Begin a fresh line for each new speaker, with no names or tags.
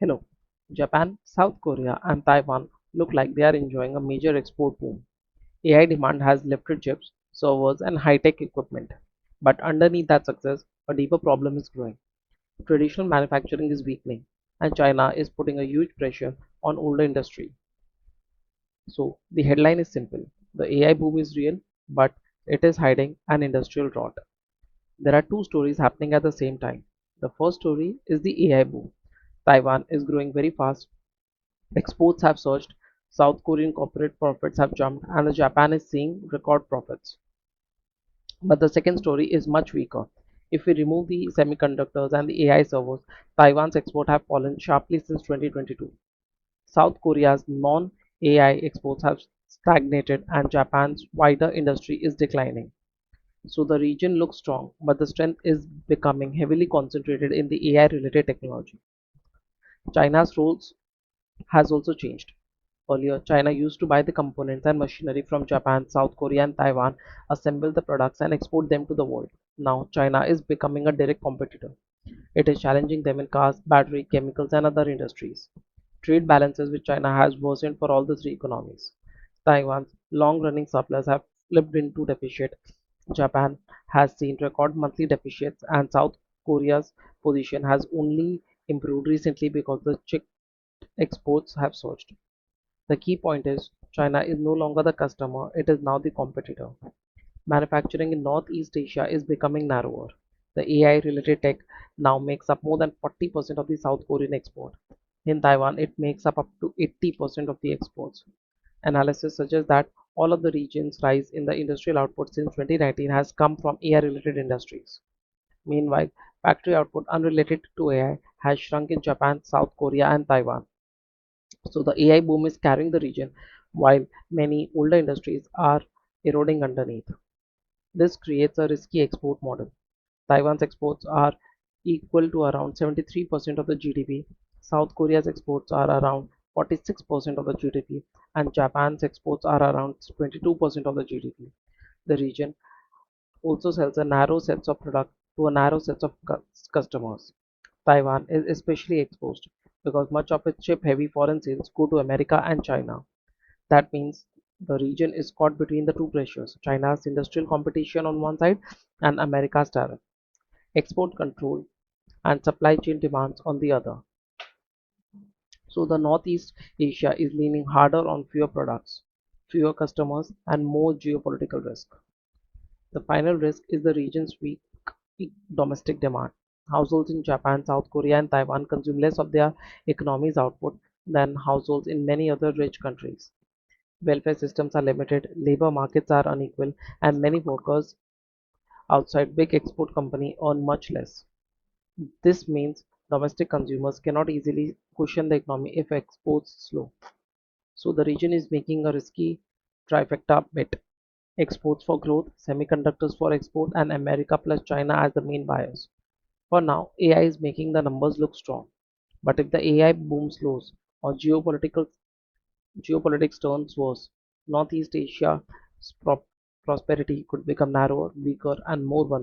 Hello. Japan, South Korea, and Taiwan look like they are enjoying a major export boom. AI demand has lifted chips, servers, and high tech equipment. But underneath that success, a deeper problem is growing. Traditional manufacturing is weakening, and China is putting a huge pressure on older industry. So, the headline is simple: the AI boom is real, but it is hiding an industrial rot. There are two stories happening at the same time. The first story is the AI boom. Taiwan is growing very fast. Exports have surged, South Korean corporate profits have jumped, and the Japan is seeing record profits. But the second story is much weaker. If we remove the semiconductors and the AI servers, Taiwan's export have fallen sharply since 2022. South Korea's non-AI exports have stagnated, and Japan's wider industry is declining. So the region looks strong, but the strength is becoming heavily concentrated in the AI-related technology. China's roles has also changed. Earlier, China used to buy the components and machinery from Japan, South Korea, and Taiwan, assemble the products, and export them to the world. Now, China is becoming a direct competitor. It is challenging them in cars, battery, chemicals, and other industries. Trade balances with China has worsened for all the three economies. Taiwan's long-running surplus have flipped into deficit. Japan has seen record monthly deficits, and South Korea's position has only improved recently because the chip exports have surged. The key point is China is no longer the customer, it is now the competitor. Manufacturing in Northeast Asia is becoming narrower. The AI related tech now makes up more than 40% of the South Korean export. In Taiwan, it makes up to 80% of the exports. Analysis suggests that all of the region's rise in the industrial output since 2019 has come from AI related industries. Meanwhile, factory output unrelated to AI has shrunk in Japan, South Korea, and Taiwan. So the AI boom is carrying the region while many older industries are eroding underneath. This creates a risky export model. Taiwan's exports are equal to around 73% of the GDP. South Korea's exports are around 46% of the GDP, and Japan's exports are around 22% of the GDP. The region also sells a narrow set of products to a narrow set of customers. Taiwan is especially exposed because much of its chip heavy foreign sales go to America and China. That means the region is caught between the two pressures: China's industrial competition on one side and America's tariff, export control, and supply chain demands on the other. So the Northeast Asia is leaning harder on fewer products, fewer customers, and more geopolitical risk. The final risk is the region's weak domestic demand. Households in Japan, South Korea, and Taiwan consume less of their economy's output than households in many other rich countries. Welfare systems are limited, labor markets are unequal, and many workers outside big export companies earn much less. This means domestic consumers cannot easily cushion the economy if exports slow. So the region is making a risky trifecta bet: exports for growth, semiconductors for export, and America plus China as the main buyers. For now, AI is making the numbers look strong. But if the AI boom slows or geopolitics turns worse, Northeast Asia's prosperity could become narrower, weaker, and more vulnerable.